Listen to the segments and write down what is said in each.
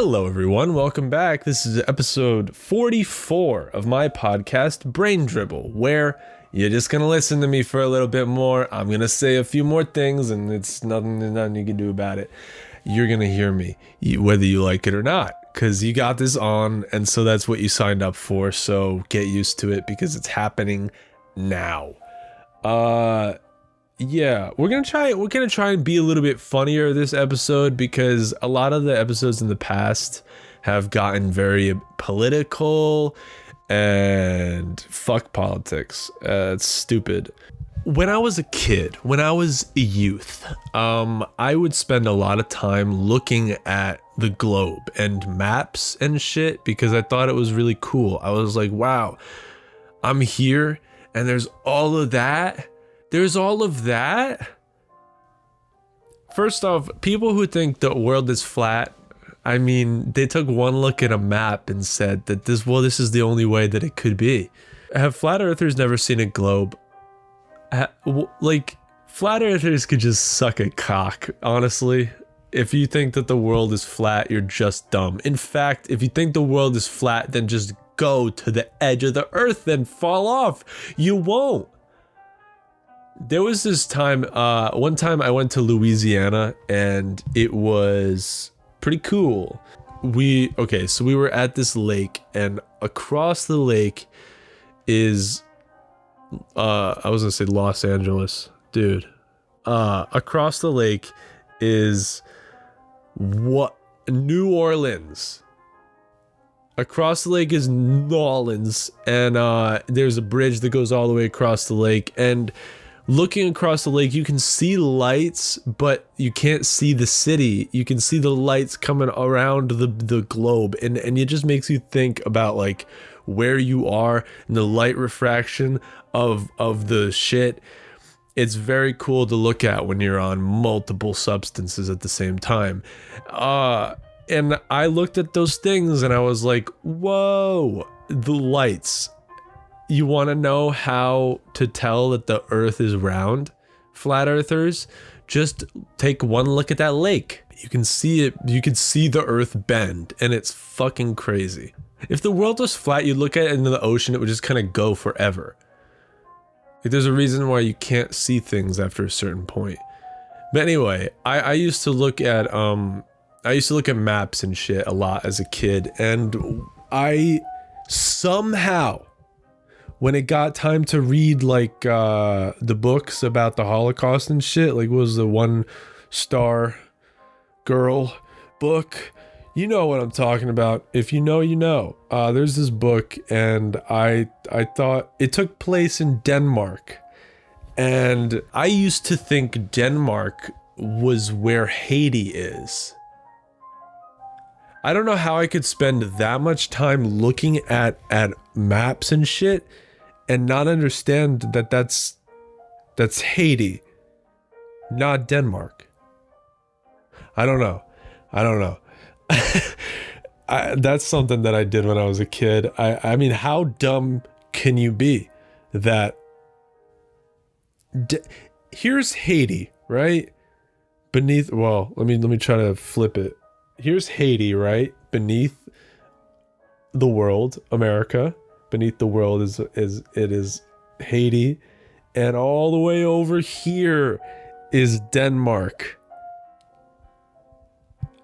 Hello, everyone. Welcome back. This is episode 44 of my podcast, Brain Dribble, where you're just going to listen to me for a little bit more. I'm going to say a few more things, and it's nothing you can do about it. You're going to hear me, whether you like it or not, because you got this on, and so that's what you signed up for, so get used to it, because it's happening now. Yeah, we're gonna try and be a little bit funnier this episode because a lot of the episodes in the past have gotten very political and fuck politics. It's stupid. When I was a kid, when I was a youth, I would spend a lot of time looking at the globe and maps and shit because I thought it was really cool. I was like, wow, I'm here and there's all of that. There's all of that. First off, people who think the world is flat, I mean, they took one look at a map and said that this is the only way that it could be. Have flat earthers never seen a globe? Like, flat earthers could just suck a cock, honestly. If you think that the world is flat, you're just dumb. In fact, if you think the world is flat, then just go to the edge of the earth and fall off. You won't. There was this time, one time I went to Louisiana and it was pretty cool. So we were at this lake and across the lake is, I was gonna say Los Angeles, dude. Across the lake is New Orleans. Across the lake is New Orleans and there's a bridge that goes all the way across the lake, and looking across the lake, you can see lights, but you can't see the city. You can see the lights coming around the globe, and it just makes you think about like where you are and the light refraction of the shit. It's very cool to look at when you're on multiple substances at the same time. And I looked at those things and I was like, whoa, the lights. You want to know how to tell that the earth is round? Flat earthers, just take one look at that lake. You can see it. You can see the earth bend, and it's fucking crazy. If the world was flat, you'd look at it into the ocean, it would just kind of go forever. Like, there's a reason why you can't see things after a certain point. But anyway, I used to look at maps and shit a lot as a kid, and I somehow, when it got time to read like the books about the Holocaust and shit, like what was the One Star Girl book? You know what I'm talking about. If you know, you know. There's this book, and I thought it took place in Denmark, and I used to think Denmark was where Haiti is. I don't know how I could spend that much time looking at maps and shit and not understand that that's Haiti, not Denmark. I don't know. That's something that I did when I was a kid. I mean, how dumb can you be? That here's Haiti, right? Beneath, well, let me try to flip it. Here's Haiti, right? Beneath the world, America. Beneath the world is Haiti, and all the way over here is Denmark.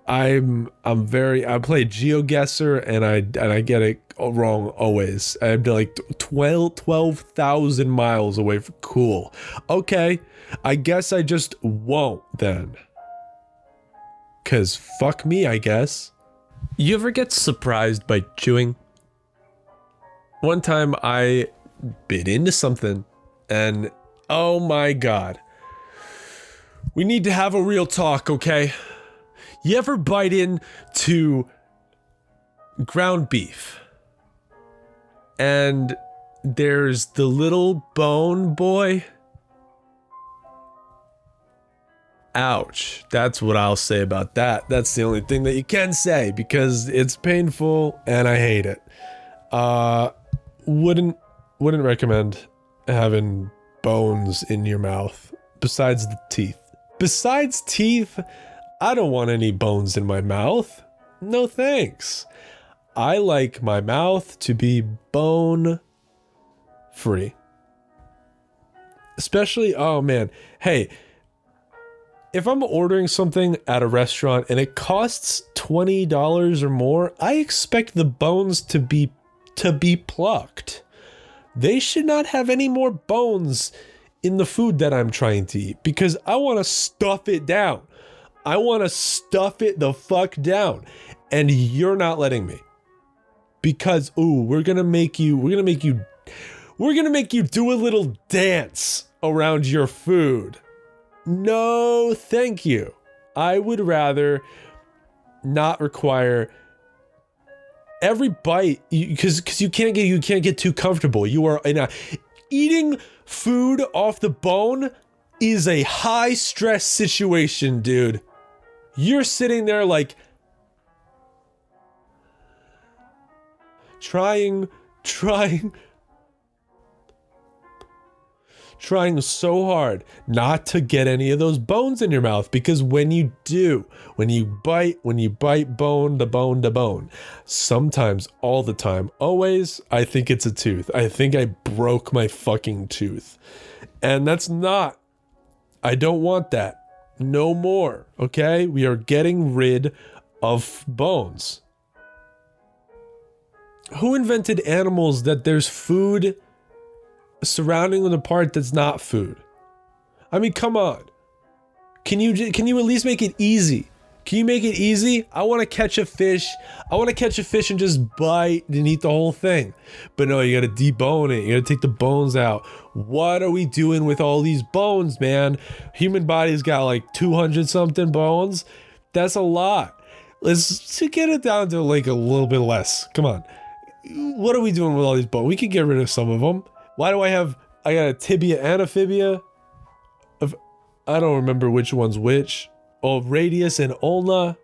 I play GeoGuessr and I get it wrong always. I'm like 12,000 miles away from cool. Okay, I guess I just won't then. 'Cause fuck me, I guess. You ever get surprised by chewing? One time I bit into something and oh my god. We need to have a real talk, okay? You ever bite into ground beef and there's the little bone boy? Ouch. That's what I'll say about that. That's the only thing that you can say because it's painful and I hate it. Wouldn't recommend having bones in your mouth besides the teeth. Besides teeth, I don't want any bones in my mouth. No thanks. I like my mouth to be bone free. Especially, oh man, hey, if I'm ordering something at a restaurant and it costs $20 or more, I expect the bones to be plucked. They should not have any more bones in the food that I'm trying to eat because I want to stuff it down. I want to stuff it the fuck down. And you're not letting me. Because, we're going to make you do a little dance around your food. No, thank you. I would rather not require every bite because you can't get too comfortable. You are eating food off the bone is a high stress situation, dude. You're sitting there like trying so hard not to get any of those bones in your mouth, because when you bite bone to bone, sometimes, all the time, always, I think it's a tooth. I think I broke my fucking tooth. And I don't want that. No more, okay? We are getting rid of bones. Who invented animals that there's food surrounding the part that's not food? I mean, come on. Can you at least make it easy? Can you make it easy? I want to catch a fish. And just bite and eat the whole thing. But no, you got to debone it. You got to take the bones out. What are we doing with all these bones, man? Human body's got like 200 something bones. That's a lot. Let's get it down to like a little bit less. Come on. What are we doing with all these bones? We could get rid of some of them. Why do I got a tibia and a fibia? I don't remember which one's which. Oh, radius and ulna.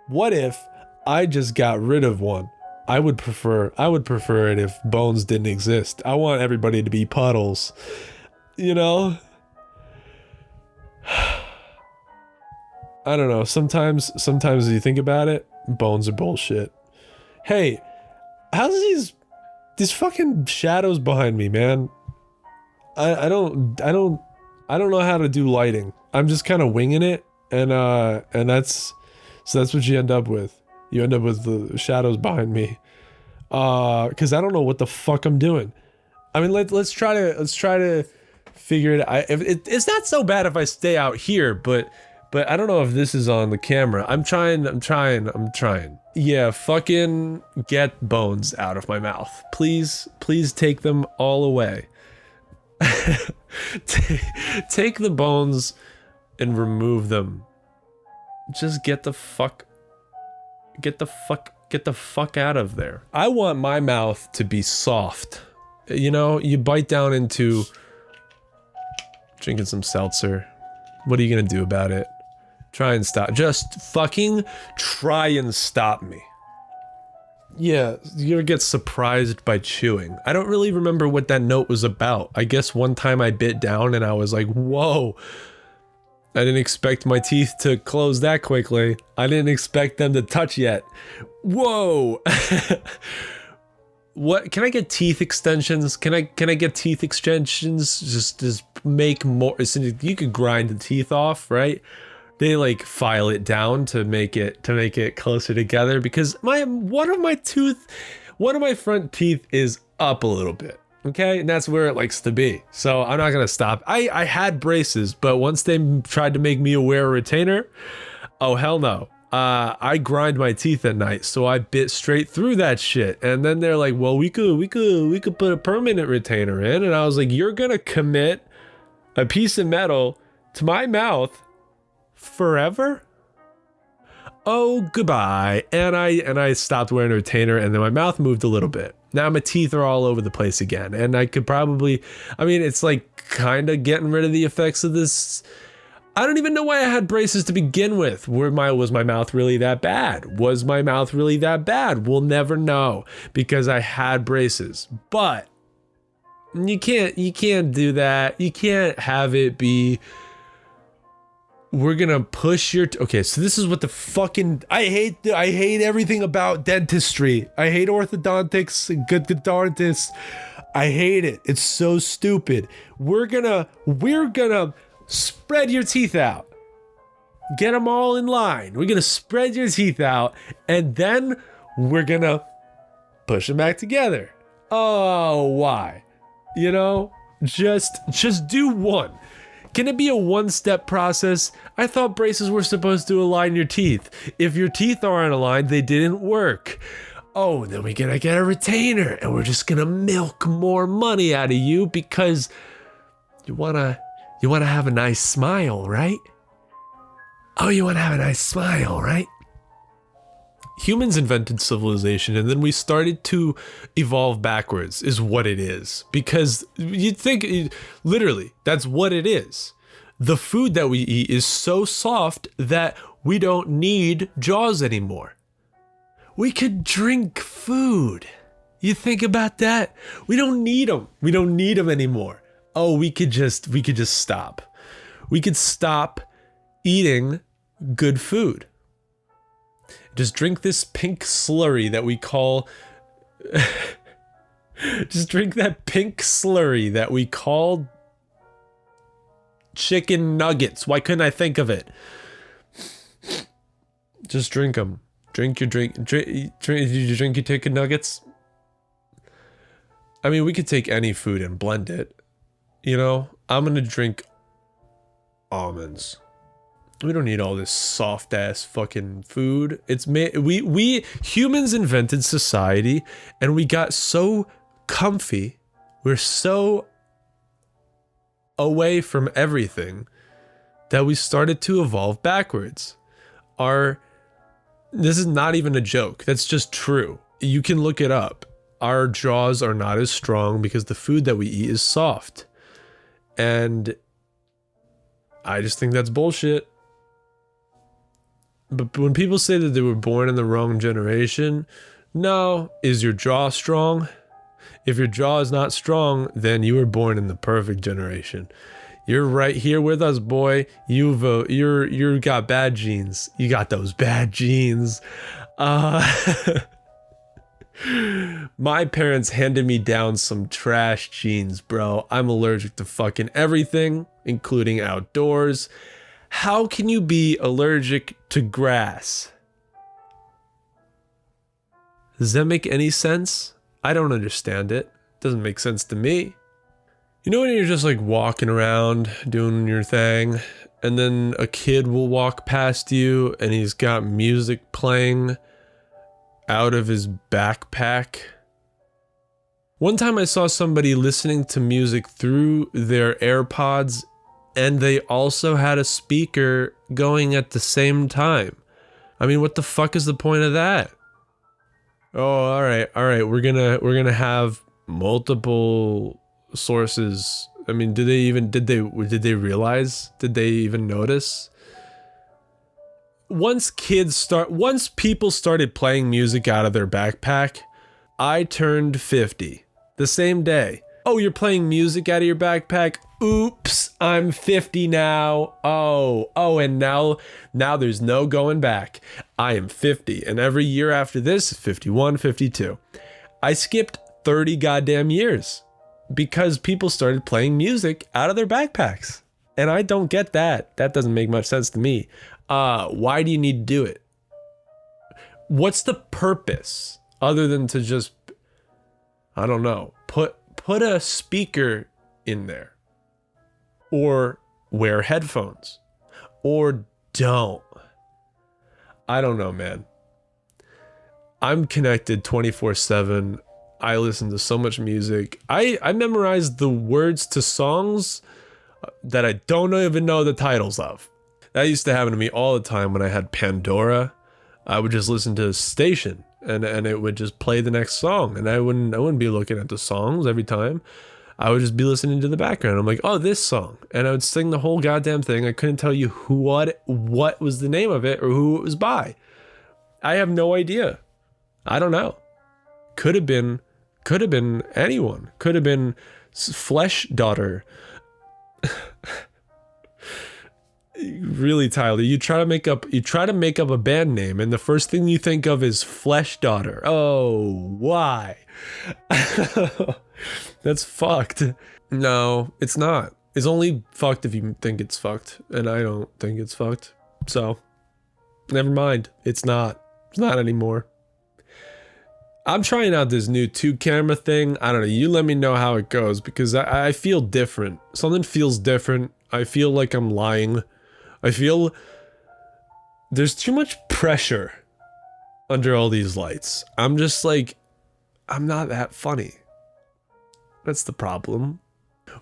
What if I just got rid of one? I would prefer it if bones didn't exist. I want everybody to be puddles. You know? I don't know. Sometimes as you think about it, bones are bullshit. Hey, how's these fucking shadows behind me, man? I don't know how to do lighting. I'm just kind of winging it, and that's what you end up with. You end up with the shadows behind me, because I don't know what the fuck I'm doing. I mean, let's try to figure it out. It's not so bad if I stay out here, but I don't know if this is on the camera. I'm trying. Yeah, fucking get bones out of my mouth. Please take them all away. Take the bones and remove them. Just get the fuck out of there. I want my mouth to be soft. You know, you bite down into drinking some seltzer. What are you gonna do about it? Try and stop. Just fucking try and stop me. Yeah, you ever get surprised by chewing? I don't really remember what that note was about. I guess one time I bit down and I was like, whoa. I didn't expect my teeth to close that quickly. I didn't expect them to touch yet. Whoa. What, can I get teeth extensions? Can I get teeth extensions? Just make more. You could grind the teeth off, right? They like file it down to make it closer together, because one of my front teeth is up a little bit. Okay, and that's where it likes to be. So I'm not gonna stop. I had braces, but once they tried to make me wear a retainer, oh hell no. I grind my teeth at night, so I bit straight through that shit. And then they're like, well, we could put a permanent retainer in, and I was like, you're gonna commit a piece of metal to my mouth forever? Oh, goodbye. And I stopped wearing a retainer, and then my mouth moved a little bit. Now my teeth are all over the place again, and I could probably, I mean, it's like kind of getting rid of the effects of this. I don't even know why I had braces to begin with. Was my mouth really that bad? Was my mouth really that bad? We'll never know, because I had braces. But you can't do that. You can't have it be we're gonna push your okay, so this is what the fucking I hate everything about dentistry. I hate orthodontics and good dentists. I hate it. It's so stupid. We're gonna spread your teeth out. Get them all in line. We're gonna spread your teeth out, and then we're gonna push them back together. Oh, why? You know, just do one. Can it be a one-step process? I thought braces were supposed to align your teeth. If your teeth aren't aligned, they didn't work. Oh, then we're gonna get a retainer, and we're just gonna milk more money out of you because you wanna have a nice smile, right? Oh, you wanna have a nice smile, right? Humans invented civilization, and then we started to evolve backwards, is what it is. Because you'd think, literally, that's what it is. The food that we eat is so soft that we don't need jaws anymore. We could drink food. You think about that? We don't need them. We don't need them anymore. Oh, we could just stop. We could stop eating good food. Just drink this pink slurry that we call... just drink that pink slurry that we call... chicken nuggets. Why couldn't I think of it? Just drink them. Drink your drink. Did you drink your chicken nuggets? I mean, we could take any food and blend it. You know? I'm gonna drink almonds. We don't need all this soft ass fucking food. We humans invented society, and we got so comfy. We're so away from everything that we started to evolve backwards. This is not even a joke. That's just true. You can look it up. Our jaws are not as strong because the food that we eat is soft. And I just think that's bullshit. But when people say that they were born in the wrong generation, no. Is your jaw strong? If your jaw is not strong, then you were born in the perfect generation. You're right here with us, boy. You got bad genes. You got those bad genes. My parents handed me down some trash genes, bro. I'm allergic to fucking everything, including outdoors. How can you be allergic to grass? Does that make any sense? I don't understand it. Doesn't make sense to me. You know when you're just like walking around doing your thing, and then a kid will walk past you and he's got music playing out of his backpack? One time I saw somebody listening to music through their AirPods, and they also had a speaker going at the same time. I mean, what the fuck is the point of that? Oh, all right. We're gonna have multiple sources. I mean, did they realize? Did they even notice? Once people started playing music out of their backpack, I turned 50 the same day. Oh, you're playing music out of your backpack? Oops, I'm 50 now. Oh, and now there's no going back. I am 50, and every year after this, 51, 52. I skipped 30 goddamn years because people started playing music out of their backpacks. And I don't get that. That doesn't make much sense to me. Why do you need to do it? What's the purpose other than to just, I don't know, put a speaker in there? Or wear headphones. Or don't. I don't know, man. I'm connected 24/7. I listen to so much music. I memorized the words to songs that I don't even know the titles of. That used to happen to me all the time when I had Pandora. I would just listen to a station and it would just play the next song, and I wouldn't be looking at the songs every time. I would just be listening to the background. I'm like, oh, this song. And I would sing the whole goddamn thing. I couldn't tell you what was the name of it or who it was by. I have no idea. I don't know. Could have been anyone. Could have been Flesh Daughter. Really, Tyler, you try to make up a band name, and the first thing you think of is Flesh Daughter. Oh, why? That's fucked. No, it's not. It's only fucked if you think it's fucked, and I don't think it's fucked. So, never mind. It's not. It's not anymore. I'm trying out this new 2-camera thing. I don't know. You let me know how it goes, because I feel different. Something feels different. I feel like I'm lying. I feel there's too much pressure under all these lights. I'm just like, I'm not that funny. That's the problem.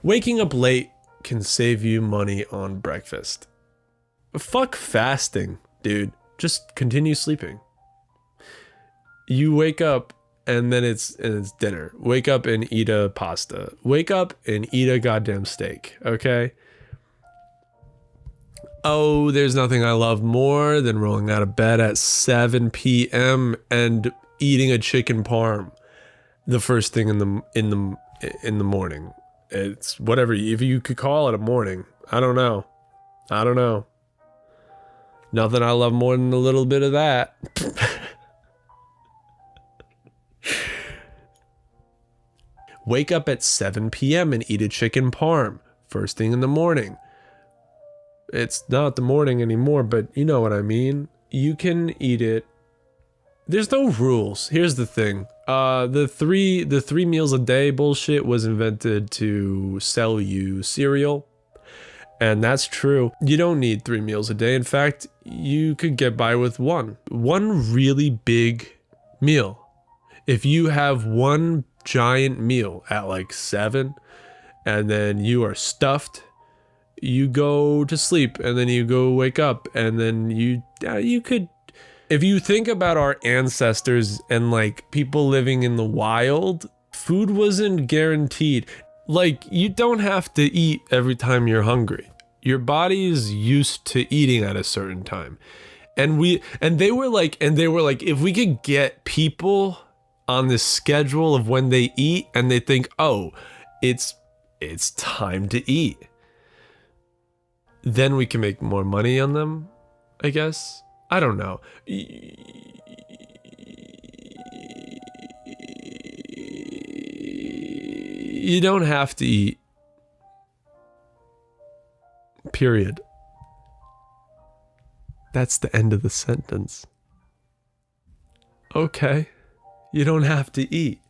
Waking up late can save you money on breakfast. Fuck fasting, dude. Just continue sleeping. You wake up and then it's dinner. Wake up and eat a pasta. Wake up and eat a goddamn steak, okay? Oh, there's nothing I love more than rolling out of bed at 7 p.m. and eating a chicken parm the first thing in the morning. It's whatever, if you could call it a morning. I don't know. Nothing I love more than a little bit of that. Wake up at 7 p.m. and eat a chicken parm first thing in the morning. It's not the morning anymore, but you know what I mean. You can eat it. There's no rules. Here's the thing. The three meals a day bullshit was invented to sell you cereal. And that's true. You don't need 3 meals a day. In fact, you could get by with one really big meal. If you have one giant meal at like 7 and then you are stuffed, you go to sleep and then you go wake up and then you could, if you think about our ancestors and like people living in the wild, food wasn't guaranteed. Like, you don't have to eat every time you're hungry. Your body is used to eating at a certain time. And they were like, if we could get people on this schedule of when they eat and they think, oh, it's time to eat, then we can make more money on them, I guess. I don't know. You don't have to eat. Period. That's the end of the sentence. Okay. You don't have to eat.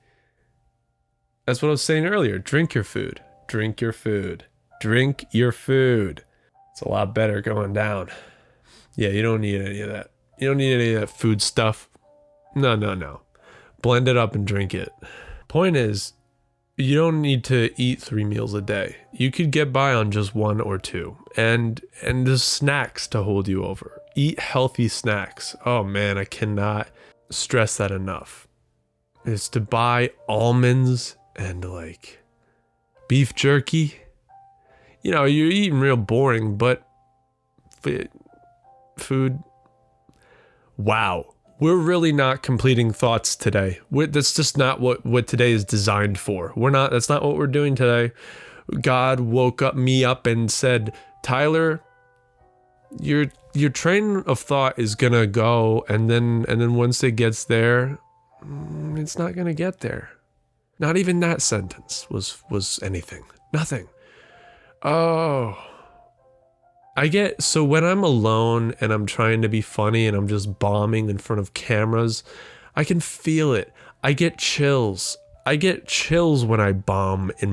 That's what I was saying earlier. Drink your food. Drink your food. Drink your food. It's a lot better going down. Yeah, you don't need any of that. You don't need any of that food stuff. No. Blend it up and drink it. Point is, you don't need to eat 3 meals a day. You could get by on just 1 or 2. And there's snacks to hold you over. Eat healthy snacks. Oh man, I cannot stress that enough. Is to buy almonds and like beef jerky. You know, you're eating real boring, but food. Wow. We're really not completing thoughts today. That's just not what today is designed for. That's not what we're doing today. God woke me up and said, Tyler, your train of thought is gonna go, and then once it gets there, it's not gonna get there. Not even that sentence was anything. Nothing. Oh. So when I'm alone and I'm trying to be funny and I'm just bombing in front of cameras, I can feel it. I get chills. I get chills when I bomb on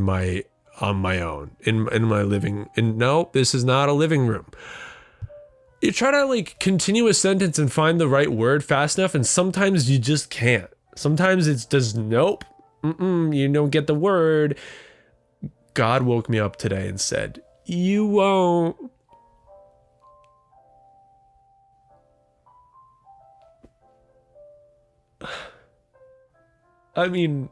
my own, in my living. And no, this is not a living room. You try to like continue a sentence and find the right word fast enough, and sometimes you just can't. Sometimes it's just nope. You don't get the word. God woke me up today and said, you won't. I mean,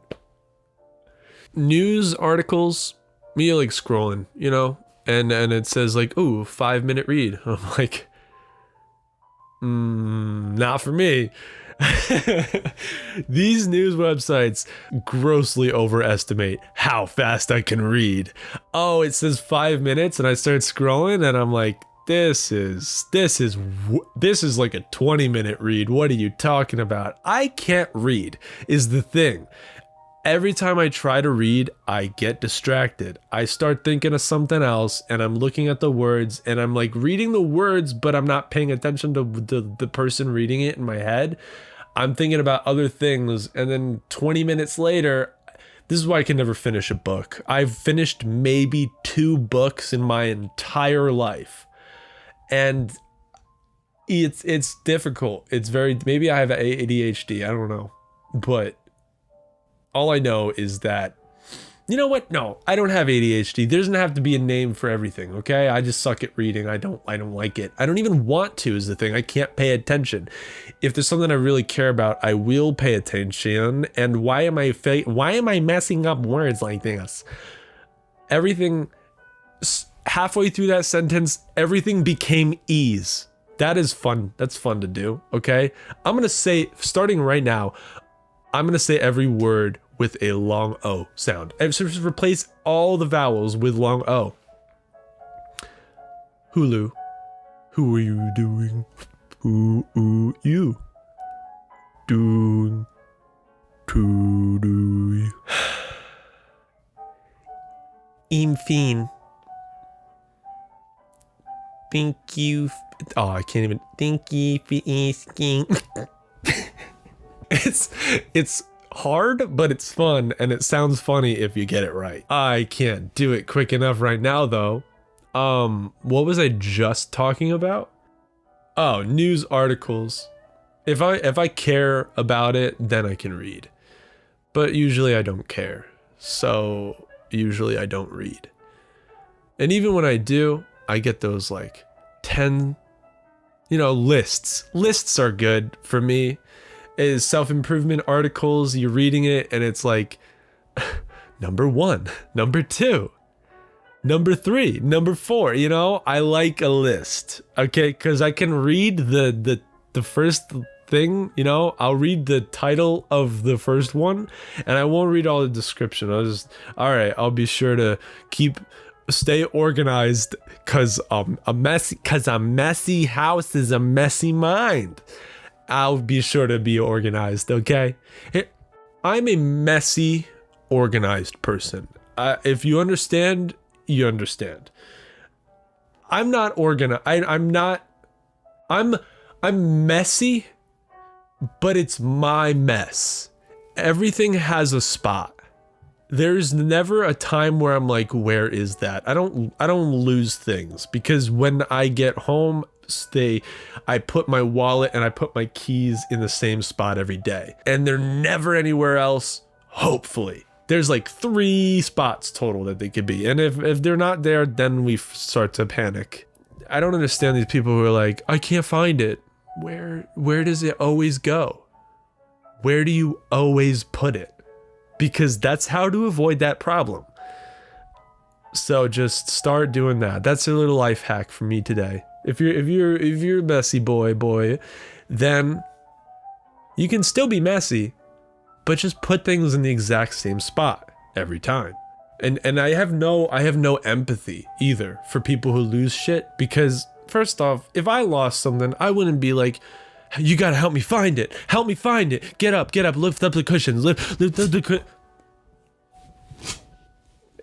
news articles, me like scrolling, you know, and it says like, ooh, 5-minute read. I'm like, not for me. These news websites grossly overestimate how fast I can read. Oh, it says 5 minutes, and I start scrolling and I'm like, this is like a 20-minute read. What are you talking about? I can't read is the thing. Every time I try to read, I get distracted. I start thinking of something else, and I'm looking at the words, and I'm like reading the words, but I'm not paying attention to the person reading it in my head. I'm thinking about other things, and then 20 minutes later, this is why I can never finish a book. I've finished maybe 2 books in my entire life, and it's difficult. It's very, maybe I have ADHD, I don't know, but all I know is that, you know what? No, I don't have ADHD. There doesn't have to be a name for everything, okay? I just suck at reading. I don't like it. I don't even want to is the thing. I can't pay attention. If there's something I really care about, I will pay attention. And why am I messing up words like this? Everything, halfway through that sentence, everything became ease. That is fun. That's fun to do, okay? I'm going to say, starting right now, I'm going to say every word with a long O sound. And so just replace all the vowels with long O. Hulu. Who are you doing? Who you doing? To do you? Infine. Thank you. Oh, I can't even. Thank you for asking. It's hard, but it's fun, and it sounds funny if you get it right. I can't do it quick enough right now, though. What was I just talking about? Oh, news articles. If I care about it, then I can read. But usually I don't care. So usually I don't read. And even when I do, I get those like 10, lists. Lists are good for me. Is self-improvement articles, you're reading it and it's like number 1, number 2, number 3, number 4, I like a list, okay? Because I can read the first thing, I'll read the title of the first one and I won't read all the description. I'll be sure to stay organized because a messy house is a messy mind. I'll be sure to be organized, okay? I'm a messy, organized person. If you understand, you understand. I'm not organized. I'm messy, but it's my mess. Everything has a spot. There's never a time where I'm like, where is that? I don't lose things because when I get home, I put my wallet and I put my keys in the same spot every day. And they're never anywhere else, hopefully. There's like 3 spots total that they could be. And if they're not there, then we start to panic. I don't understand these people who are like, I can't find it. Where does it always go? Where do you always put it? Because that's how to avoid that problem. So just start doing that. That's a little life hack for me today. If you're a messy boy, then you can still be messy, but just put things in the exact same spot every time. And I have no empathy either for people who lose shit, because first off, if I lost something, I wouldn't be like, you gotta help me find it. Help me find it. Get up, lift up the cushions, lift up the cushions.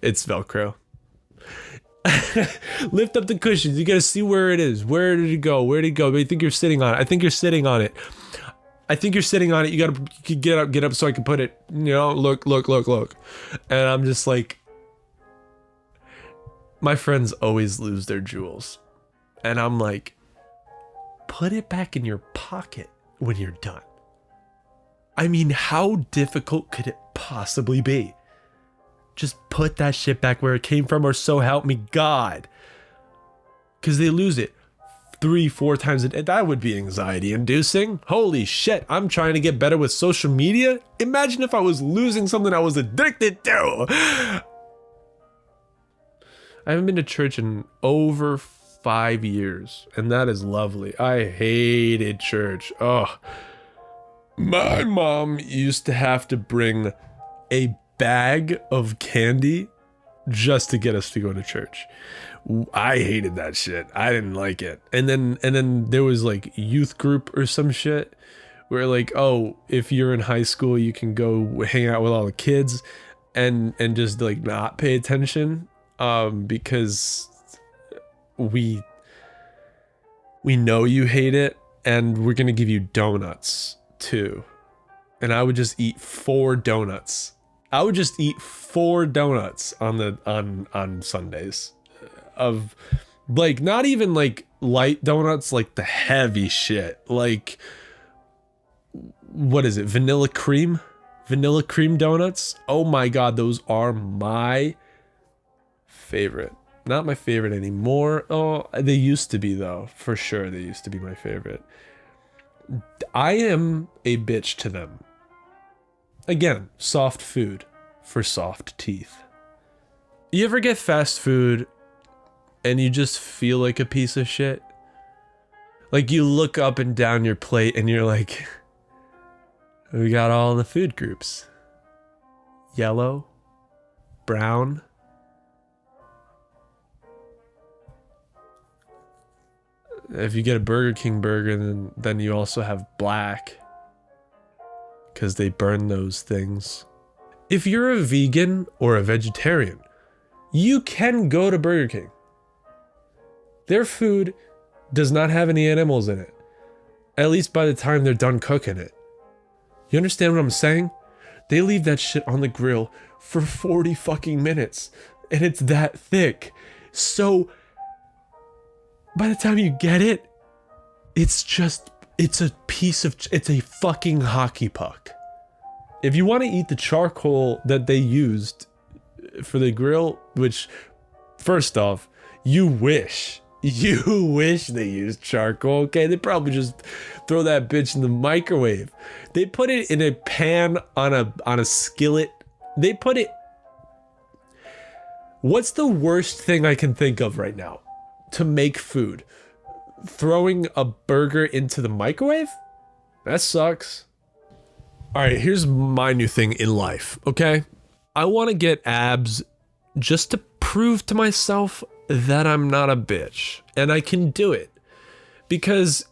It's Velcro. Lift up the cushions. You gotta see where it is. Where did it go? Where did it go? I think you're sitting on it. I think you're sitting on it. You gotta get up so I can put it, look. And I'm just like, my friends always lose their jewels. And I'm like, put it back in your pocket when you're done. I mean, how difficult could it possibly be? Just put that shit back where it came from, or so help me God. Because they lose it 3-4 times a day. That would be anxiety inducing. Holy shit, I'm trying to get better with social media. Imagine if I was losing something I was addicted to. I haven't been to church in over 5 years, and that is lovely. I hated church. Oh, my mom used to have to bring a bag of candy just to get us to go to church. I hated that shit. I didn't like it. And then there was like youth group or some shit where like, oh, if you're in high school, you can go hang out with all the kids and just like not pay attention, because we know you hate it, and we're gonna give you donuts too. And I would just eat 4 donuts. I would just eat 4 donuts on Sundays, of like not even like light donuts, like the heavy shit, like what is it, vanilla cream donuts. Oh my god, those are my favorite. Not my favorite anymore. Oh, they used to be though, for sure. They used to be my favorite. I am a bitch to them. Again, soft food for soft teeth. You ever get fast food and you just feel like a piece of shit? Like you look up and down your plate and you're like, we got all the food groups. Yellow, brown, if you get a Burger King burger, then you also have black, because they burn those things. If you're a vegan or a vegetarian, you can go to Burger King. Their food does not have any animals in it, at least by the time they're done cooking it. You understand what I'm saying? They leave that shit on the grill for 40 fucking minutes, and it's that thick. So by the time you get it, it's a fucking hockey puck. If you want to eat the charcoal that they used for the grill, which, first off, you wish they used charcoal, okay? They probably just throw that bitch in the microwave. They put it in a pan on a skillet. They put it... What's the worst thing I can think of right now to make food? Throwing a burger into the microwave? That sucks. All right, here's my new thing in life, okay? I want to get abs just to prove to myself that I'm not a bitch and I can do it. Because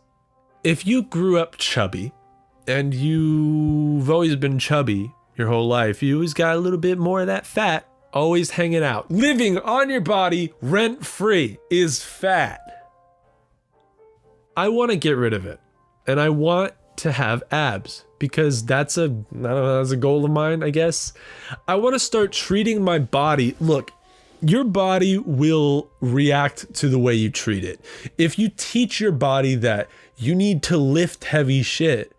if you grew up chubby and you've always been chubby your whole life, you always got a little bit more of that fat always hanging out. Living on your body rent-free is fat. I want to get rid of it, and I want to have abs because that's a goal of mine, I guess. I want to start treating my body. Look, your body will react to the way you treat it. If you teach your body that you need to lift heavy shit,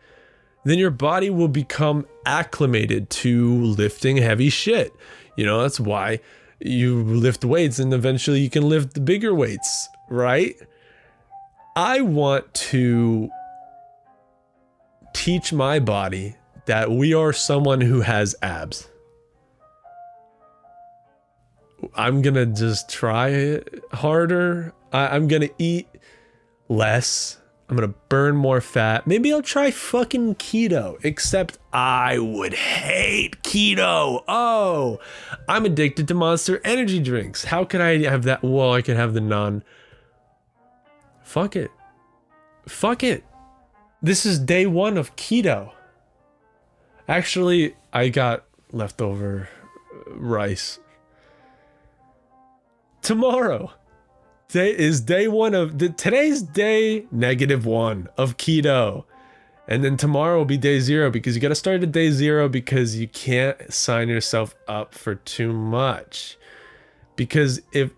then your body will become acclimated to lifting heavy shit. You know, that's why you lift weights and eventually you can lift the bigger weights, right? I want to teach my body that we are someone who has abs. I'm gonna just try harder. I'm gonna eat less. I'm gonna burn more fat. Maybe I'll try fucking keto, except I would hate keto. Oh, I'm addicted to Monster energy drinks. How could I have that? Well, I could have the non. Fuck it. Fuck it. This is day 1 of keto. Actually, I got leftover rice. Tomorrow is day 1 of today's day -1 of keto, and then tomorrow will be day 0 because you got to start at day 0 because you can't sign yourself up for too much. Because if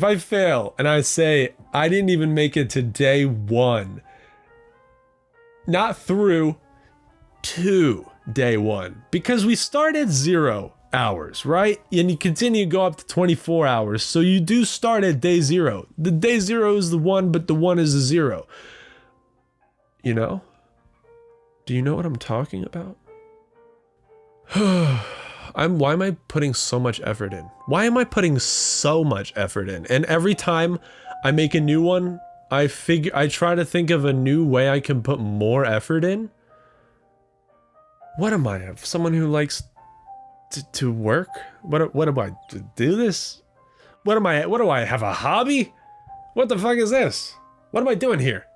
I fail and I say I didn't even make it to day 1, not through to day 1, because we start at 0 hours, right? And you continue to go up to 24 hours. So you do start at day 0. The day 0 is the 1, but the 1 is the 0. You know? Do you know what I'm talking about? Why am I putting so much effort in? Why am I putting so much effort in? And every time I make a new one, I try to think of a new way I can put more effort in. What am I? Someone who likes to work? What do I do this? What do I have a hobby? What the fuck is this? What am I doing here?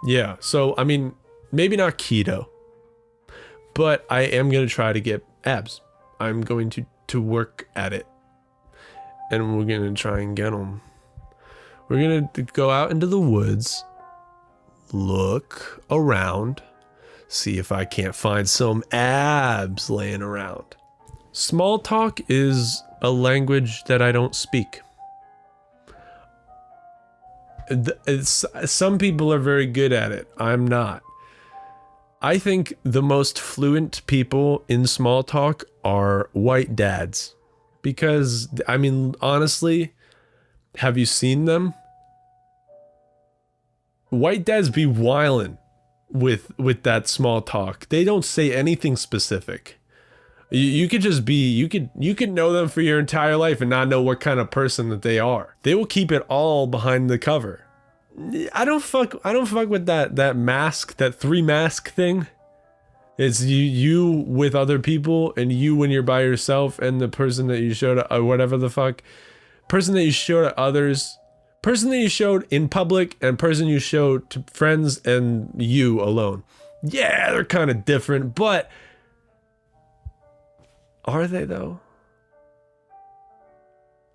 Yeah, so I mean, maybe not keto, but I am gonna try to get abs. I'm going to work at it, and we're gonna try and get them. We're gonna go out into the woods, look around, see if I can't find some abs laying around. Small talk is a language that I don't speak. Some people are very good at it. I'm not. I think the most fluent people in small talk are white dads. Because, I mean, honestly, have you seen them? White dads be wildin' with that small talk. They don't say anything specific. You could just be, you could know them for your entire life and not know what kind of person that they are. They will keep it all behind the cover. I don't fuck with that mask, that 3 mask thing. It's you with other people, and you when you're by yourself, and the person that you showed, or whatever the fuck, person that you showed to others, person that you showed in public, and person you showed to friends, and you alone. Yeah, they're kind of different, but are they though?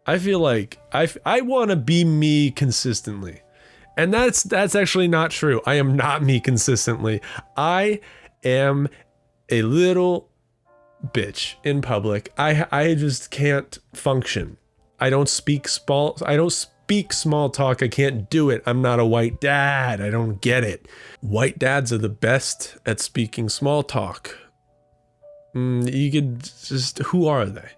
I feel like I want to be me consistently. And that's actually not true. I am not me consistently. I am a little bitch in public. I just can't function. I don't speak small talk. I can't do it. I'm not a white dad. I don't get it. White dads are the best at speaking small talk. You could just, who are they?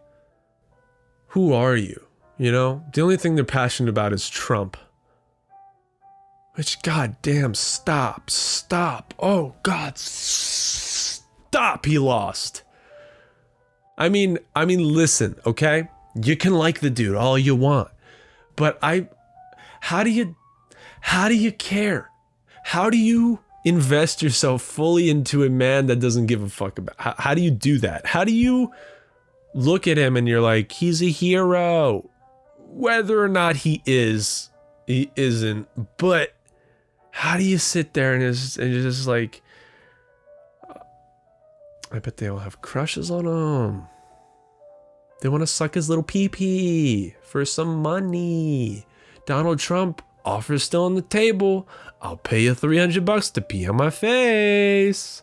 Who are you? You know, the only thing they're passionate about is Trump. Which, goddamn, stop. Oh, God, stop, he lost. I mean, listen, okay? You can like the dude all you want, but how do you care? How do you invest yourself fully into a man that doesn't give a fuck about? How do you do that? How do you look at him and you're like, he's a hero? Whether or not he is, he isn't, but how do you sit there and you're just like, I bet they all have crushes on him. They want to suck his little pee-pee for some money. Donald Trump, offer's still on the table. I'll pay you $300 to pee on my face.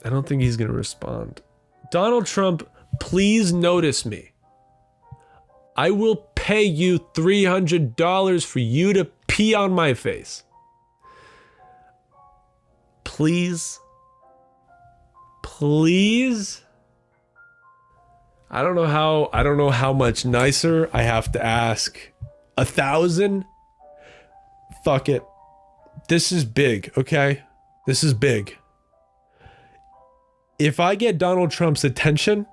I don't think he's going to respond. Donald Trump, please notice me. I will pay you $300 for you to pee on my face. Please. I don't know how much nicer I have to ask. 1,000? Fuck it. This is big, okay? This is big. If I get Donald Trump's attention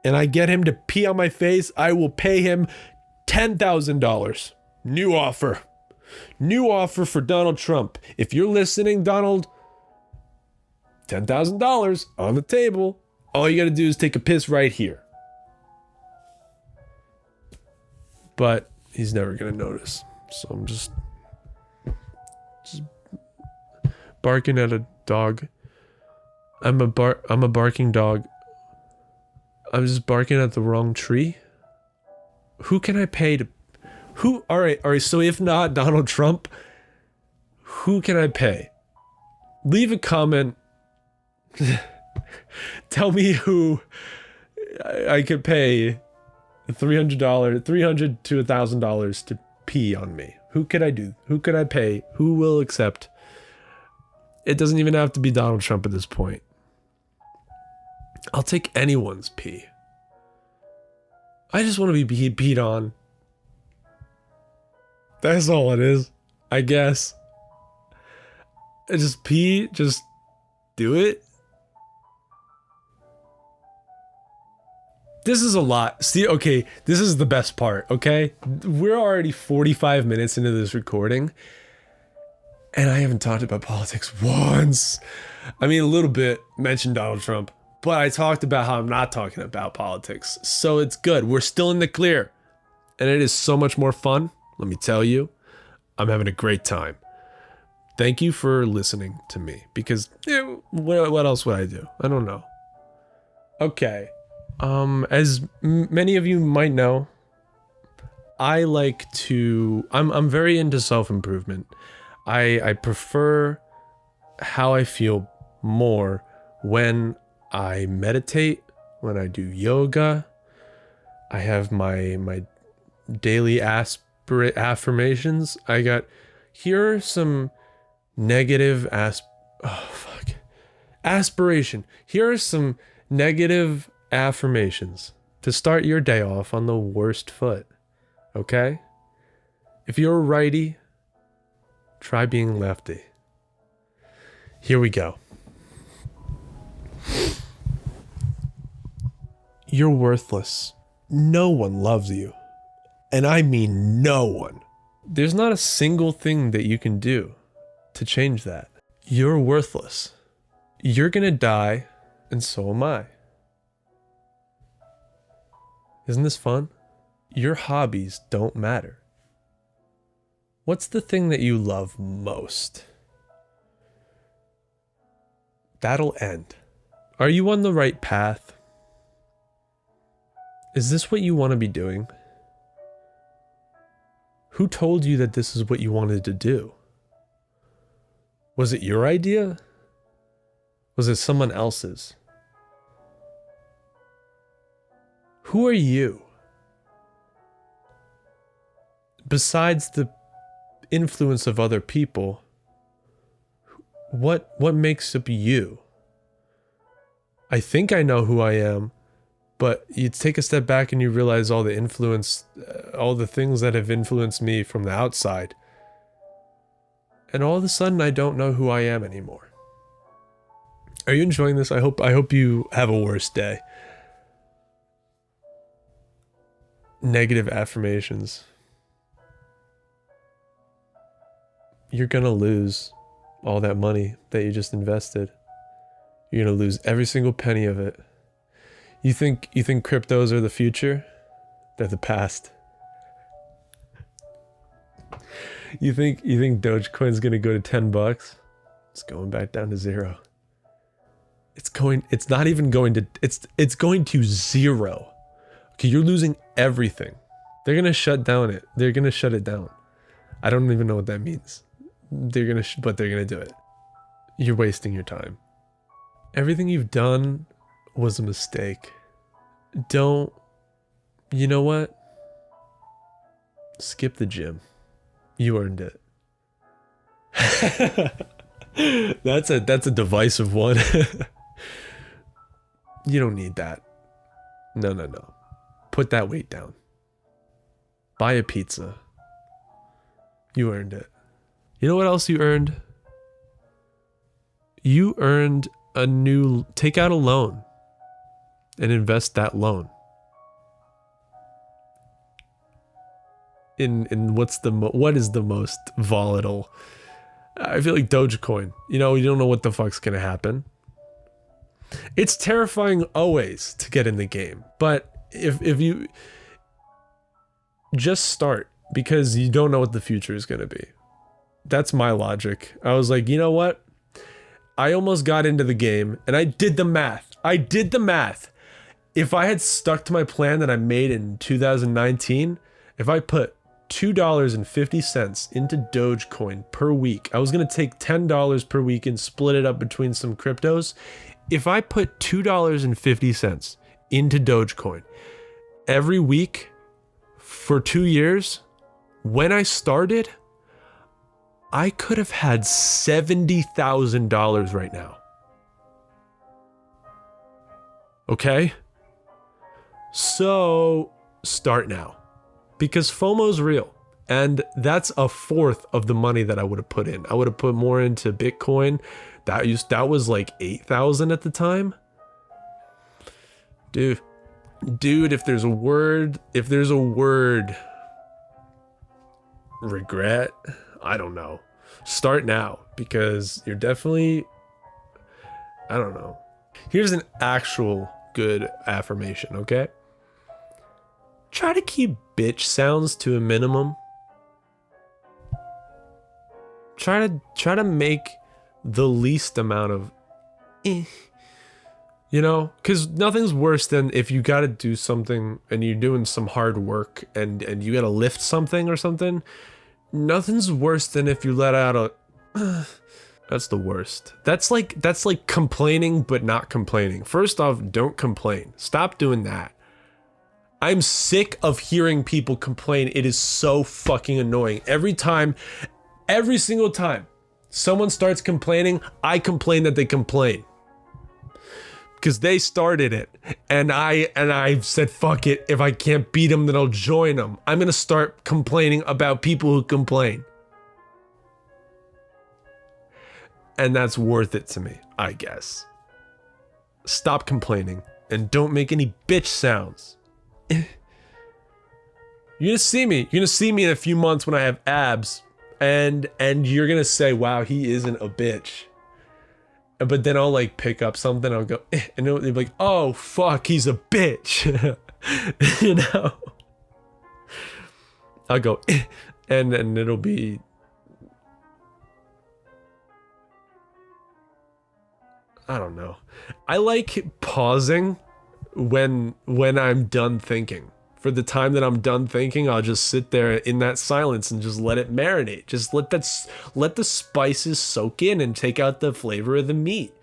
and I get him to pee on my face, I will pay him $10,000. New offer. New offer for Donald Trump. If you're listening, Donald, $10,000 on the table. All you gotta do is take a piss right here. But he's never gonna notice. So I'm just barking at a dog. I'm a barking dog. I'm just barking at the wrong tree. Who can I pay to? Who? All right. So if not Donald Trump, who can I pay? Leave a comment. Tell me who I could pay $300 to $1,000 to pee on me. Who could I do? Who could I pay? Who will accept? It doesn't even have to be Donald Trump at this point. I'll take anyone's pee. I just want to be peed on. That's all it is, I guess. I just pee, just do it. This is a lot. See, okay, this is the best part, okay? We're already 45 minutes into this recording, and I haven't talked about politics once. I mean, a little bit, mentioned Donald Trump. But I talked about how I'm not talking about politics. So it's good. We're still in the clear. And it is so much more fun. Let me tell you, I'm having a great time. Thank you for listening to me because what else would I do? I don't know. Okay. As many of you might know, I'm very into self-improvement. I prefer how I feel more when I meditate, when I do yoga. I have my daily affirmations. Here are some negative aspiration. Here are some negative affirmations to start your day off on the worst foot. Okay? If you're a righty, try being lefty. Here we go. You're worthless. No one loves you. And I mean no one. There's not a single thing that you can do to change that. You're worthless. You're gonna die, and so am I. Isn't this fun? Your hobbies don't matter. What's the thing that you love most? That'll end. Are you on the right path? Is this what you want to be doing? Who told you that this is what you wanted to do? Was it your idea? Was it someone else's? Who are you? Besides the influence of other people, what makes up you? I think I know who I am, but you take a step back and you realize all the influence, all the things that have influenced me from the outside. And all of a sudden I don't know who I am anymore. Are you enjoying this? I hope you have a worse day. Negative affirmations. You're gonna lose all that money that you just invested. You're gonna lose every single penny of it. You think cryptos are the future? They're the past. You think Dogecoin's gonna go to $10? It's going back down to zero. It's going to zero. Okay, you're losing everything. They're gonna shut it down. I don't even know what that means. But they're gonna do it. You're wasting your time. Everything you've done was a mistake. You know what? Skip the gym. You earned it. That's a divisive one. You don't need that. No. Put that weight down. Buy a pizza. You earned it. You know what else you earned? You earned take out a loan and invest that loan in what is the most volatile. I feel like Dogecoin. You don't know what the fuck's gonna happen. It's terrifying always to get in the game, but if you just start, because you don't know what the future is gonna be. That's my logic. I was like, you know what? I almost got into the game and I did the math. If I had stuck to my plan that I made in 2019, if I put $2.50 into Dogecoin per week, I was going to take $10 per week and split it up between some cryptos. If I put $2.50 into Dogecoin every week for 2 years, when I started, I could have had $70,000 right now. Okay? So start now, because FOMO's real. And that's a fourth of the money that I would have put in. I would have put more into Bitcoin. That was like 8,000 at the time. Dude, if there's a word, regret, I don't know. Start now, because you're definitely, I don't know. Here's an actual good affirmation, okay? Try to keep bitch sounds to a minimum. Try to make the least amount of you know, because nothing's worse than if you got to do something and you're doing some hard work and you got to lift something or something. Nothing's worse than if you let out a that's the worst. That's like complaining but not complaining. First off, don't complain. Stop doing that. I'm sick of hearing people complain. It is so fucking annoying. Every single time someone starts complaining, I complain that they complain. Because they started it, and I said, fuck it, if I can't beat them, then I'll join them. I'm gonna start complaining about people who complain. And that's worth it to me, I guess. Stop complaining, and don't make any bitch sounds. You're gonna see me in a few months when I have abs, and you're gonna say, wow, he isn't a bitch. But then I'll like pick up something, I'll go, and they'll be like, oh fuck, he's a bitch. You know? I'll go, and it'll be, I don't know. I like pausing when I'm done thinking. For the time that I'm done thinking, I'll just sit there in that silence and just let it marinate. Just let the spices soak in and take out the flavor of the meat.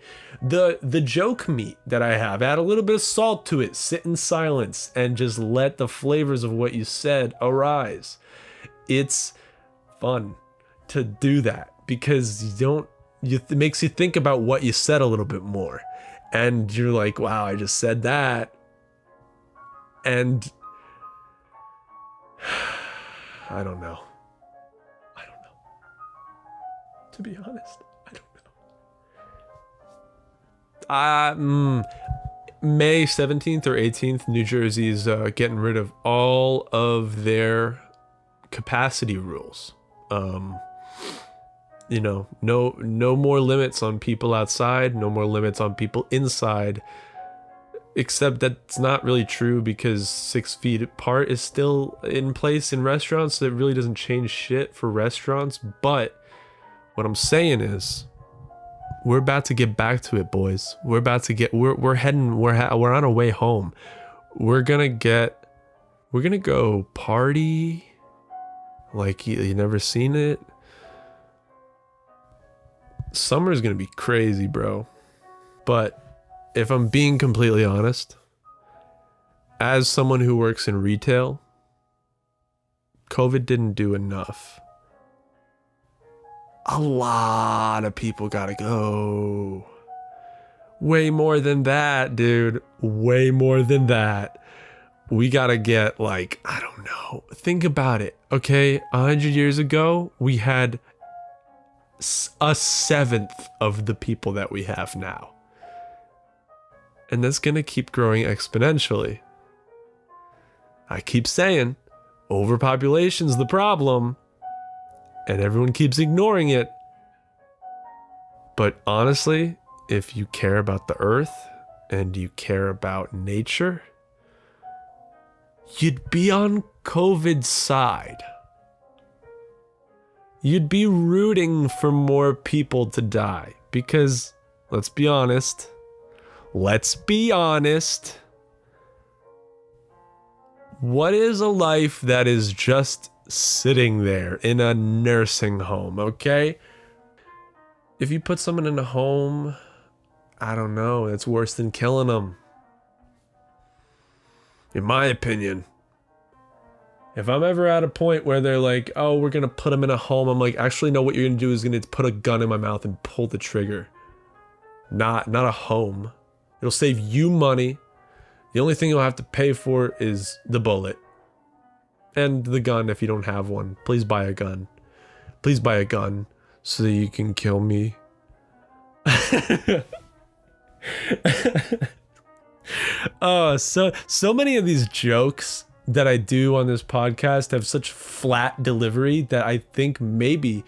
The joke meat that I have, add a little bit of salt to it, sit in silence, and just let the flavors of what you said arise. It's fun to do that because it makes you think about what you said a little bit more. And you're like, wow, I just said that. And I don't know. To be honest, I don't know. May 17th or 18th, New Jersey is getting rid of all of their capacity rules. You know, no more limits on people outside, no more limits on people inside. Except that's not really true because 6 feet apart is still in place in restaurants, so it really doesn't change shit for restaurants. But what I'm saying is, we're about to get back to it, boys. We're about to get, we're on our way home. We're gonna go party like you never seen it. Summer's gonna be crazy, bro. But if I'm being completely honest, as someone who works in retail, COVID didn't do enough. A lot of people gotta go. Way more than that, dude. Way more than that. We gotta get like, I don't know. Think about it, okay? 100 years ago, we had a seventh of the people that we have now. And that's gonna keep growing exponentially. I keep saying, overpopulation's the problem, and everyone keeps ignoring it. But honestly, if you care about the earth and you care about nature, you'd be on COVID's side. You'd be rooting for more people to die because, let's be honest, what is a life that is just sitting there in a nursing home, okay? If you put someone in a home, I don't know, it's worse than killing them. In my opinion. If I'm ever at a point where they're like, oh, we're gonna put them in a home, I'm like, actually, no, what you're gonna do is gonna put a gun in my mouth and pull the trigger. Not a home. It'll save you money. The only thing you'll have to pay for is the bullet. And the gun if you don't have one. Please buy a gun. Please buy a gun so that you can kill me. Oh, so many of these jokes that I do on this podcast have such flat delivery that I think maybe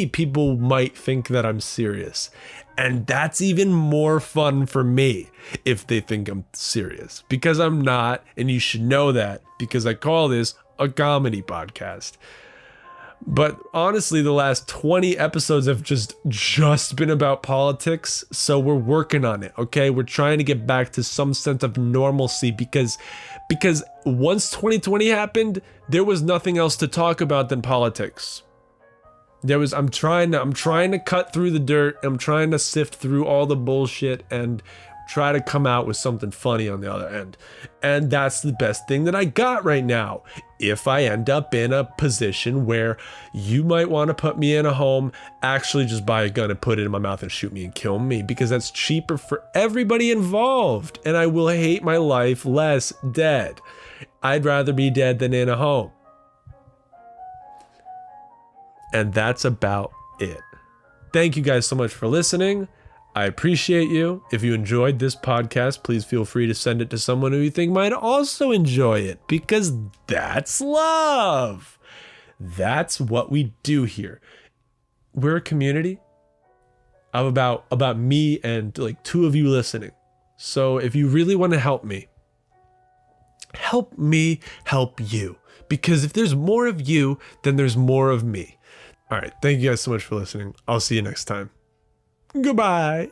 people might think that I'm serious. And that's even more fun for me if they think I'm serious, because I'm not, and you should know that, because I call this a comedy podcast. But honestly, the last 20 episodes have just been about politics, so we're working on it, okay? We're trying to get back to some sense of normalcy, because once 2020 happened, there was nothing else to talk about than politics. I'm trying to cut through the dirt. I'm trying to sift through all the bullshit and try to come out with something funny on the other end. And that's the best thing that I got right now. If I end up in a position where you might want to put me in a home, actually just buy a gun and put it in my mouth and shoot me and kill me, because that's cheaper for everybody involved, and I will hate my life less dead. I'd rather be dead than in a home. And that's about it. Thank you guys so much for listening. I appreciate you. If you enjoyed this podcast, please feel free to send it to someone who you think might also enjoy it, because that's love. That's what we do here. We're a community of about me and like 2 of you listening. So if you really want to help me help you. Because if there's more of you, then there's more of me. All right. Thank you guys so much for listening. I'll see you next time. Goodbye.